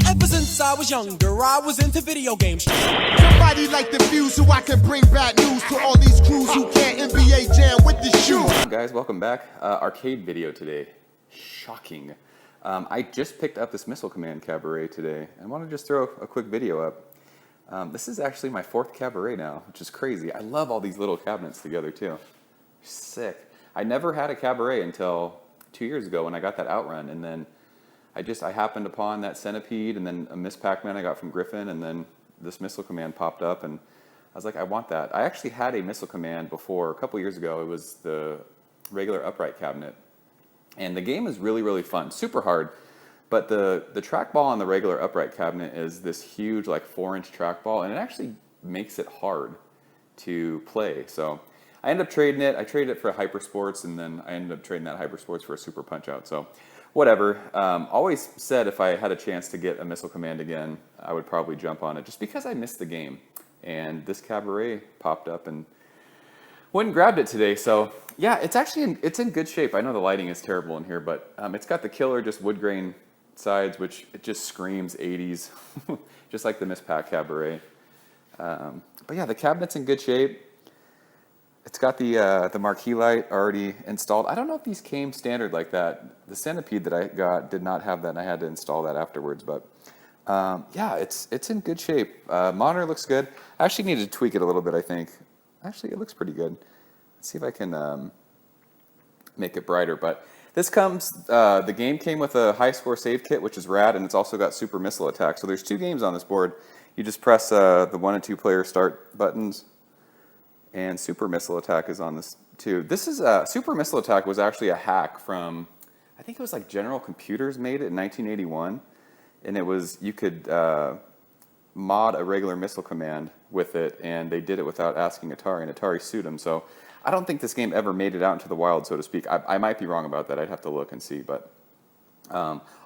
Ever since I was younger, I was into video games. Somebody like the Fuse so I can bring bad news to all these crews who can't NBA jam with the shoe. Guys, welcome back. Arcade video today. Shocking. I just picked up this Missile Command Cabaret today. I want to just throw a quick video up. This is actually my 4th Cabaret now, which is crazy. I love all these little cabinets together too. Sick. I never had a Cabaret until 2 years ago when I got that Outrun, and then I happened upon that Centipede, and then a Miss Pac-Man I got from Griffin, and then this Missile Command popped up, and I was like, I want that. I actually had a Missile Command before, a couple years ago. It was the regular upright cabinet, and the game is really, really fun. Super hard, but the trackball on the regular upright cabinet is this huge, like 4-inch trackball, and it actually makes it hard to play. So I ended up trading it. I traded it for a Hyper Sports, and then I ended up trading that Hyper Sports for a Super Punch-Out. So whatever. Always said if I had a chance to get a Missile Command again, I would probably jump on it just because I missed the game. And this Cabaret popped up and went and grabbed it today. So yeah, it's in good shape. I know the lighting is terrible in here, but it's got the killer just wood grain sides, which it just screams 80s, just like the Miss Pac Cabaret. But yeah, the cabinet's in good shape. It's got the marquee light already installed. I don't know if these came standard like that. The Centipede that I got did not have that, and I had to install that afterwards. But yeah, it's in good shape. Monitor looks good. I actually need to tweak it a little bit, I think. Actually, it looks pretty good. Let's see if I can make it brighter. But this comes, the game came with a high score save kit, which is rad, and it's also got super missile attack. So there's 2 games on this board. You just press the 1 and 2 player start buttons, and Super Missile Attack is on this too. This is Super Missile Attack was actually a hack from, I think it was like General Computers made it in 1981, and it was, you could mod a regular Missile Command with it, and they did it without asking Atari, and Atari sued them. So I don't think this game ever made it out into the wild, so to speak. I might be wrong about that. I'd have to look and see, but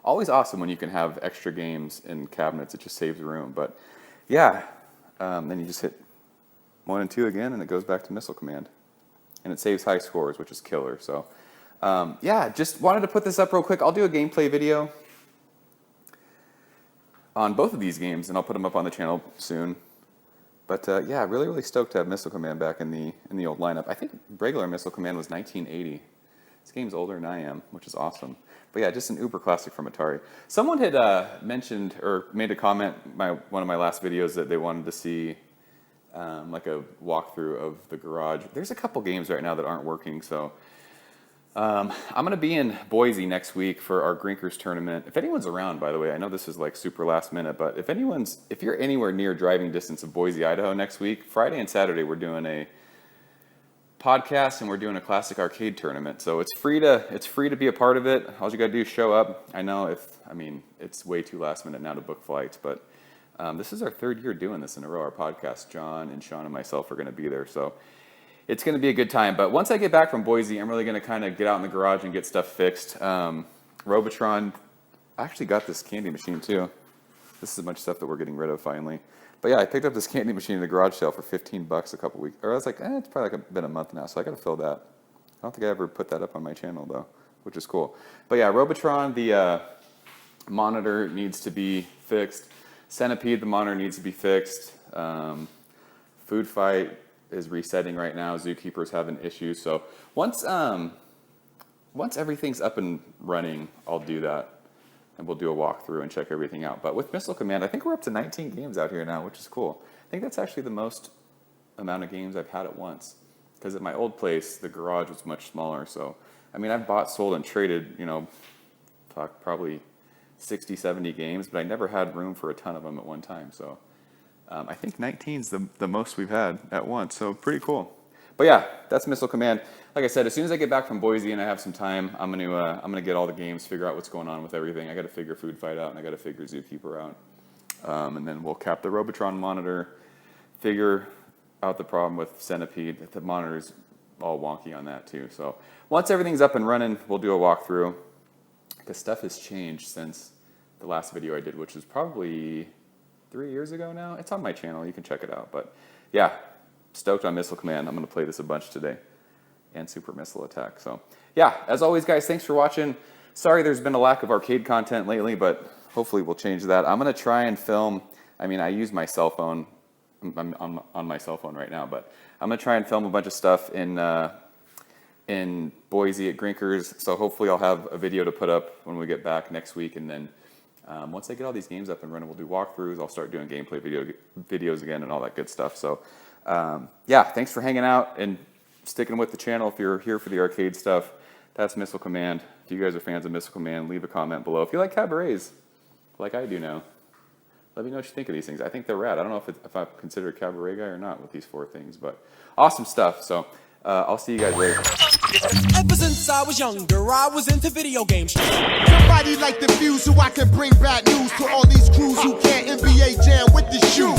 always awesome when you can have extra games in cabinets. It just saves room. But yeah, then you just hit 1 and 2 again, and it goes back to Missile Command. And it saves high scores, which is killer. So, yeah, just wanted to put this up real quick. I'll do a gameplay video on both of these games, and I'll put them up on the channel soon. But yeah, really, really stoked to have Missile Command back in the old lineup. I think regular Missile Command was 1980. This game's older than I am, which is awesome. But yeah, just an uber classic from Atari. Someone had mentioned or made a comment one of my last videos that they wanted to see like a walkthrough of the garage. There's a couple games right now that aren't working, so I'm going to be in Boise next week for our Grinkers tournament. If anyone's around, by the way, I know this is like super last minute, but if you're anywhere near driving distance of Boise, Idaho next week, Friday and Saturday we're doing a podcast and we're doing a classic arcade tournament. So it's free to be a part of it. All you got to do is show up. I know it's way too last minute now to book flights, but this is our 3rd year doing this in a row. Our podcast, John and Sean and myself are going to be there. So it's going to be a good time. But once I get back from Boise, I'm really going to kind of get out in the garage and get stuff fixed. Robotron, I actually got this candy machine too. This is a bunch of stuff that we're getting rid of finally. But yeah, I picked up this candy machine in the garage sale for $15 a couple weeks. Or I was like, it's probably been a month now, so I got to fill that. I don't think I ever put that up on my channel though, which is cool. But yeah, Robotron, the monitor needs to be fixed. Centipede, the monitor needs to be fixed. Food Fight is resetting right now. Zookeeper's having issues. So once everything's up and running, I'll do that. And we'll do a walkthrough and check everything out. But with Missile Command, I think we're up to 19 games out here now, which is cool. I think that's actually the most amount of games I've had at once. Because at my old place, the garage was much smaller. So, I mean, I've bought, sold, and traded, probably 60, 70 games, but I never had room for a ton of them at one time. So I think 19 is the most we've had at once. So pretty cool. But yeah, that's Missile Command. Like I said, as soon as I get back from Boise and I have some time, I'm gonna get all the games, figure out what's going on with everything. I got to figure Food Fight out, and I got to figure Zookeeper out, and then we'll cap the Robotron monitor, figure out the problem with Centipede. The monitor's all wonky on that too. So once everything's up and running, we'll do a walkthrough. Because stuff has changed since the last video I did, which was probably 3 years ago now. It's on my channel. You can check it out. But yeah, stoked on Missile Command. I'm going to play this a bunch today. And Super Missile Attack. So yeah, as always, guys, thanks for watching. Sorry there's been a lack of arcade content lately, but hopefully we'll change that. I'm going to try and film. I mean, I use my cell phone. I'm on my cell phone right now, but I'm going to try and film a bunch of stuff in Boise at Grinkers. So hopefully I'll have a video to put up when we get back next week. And then once I get all these games up and running, we'll do walkthroughs. I'll start doing gameplay videos again and all that good stuff. So yeah, thanks for hanging out and sticking with the channel. If you're here for the arcade stuff, that's Missile Command. If you guys are fans of Missile Command, leave a comment below. If you like cabarets, like I do now, let me know what you think of these things. I think they're rad. I don't know if I consider a cabaret guy or not with these 4 things, but awesome stuff. So I'll see you guys later. Ever since I was younger, I was into video games. Somebody like the Fuse so I can bring bad news to all these crews who can't NBA jam with the shoe.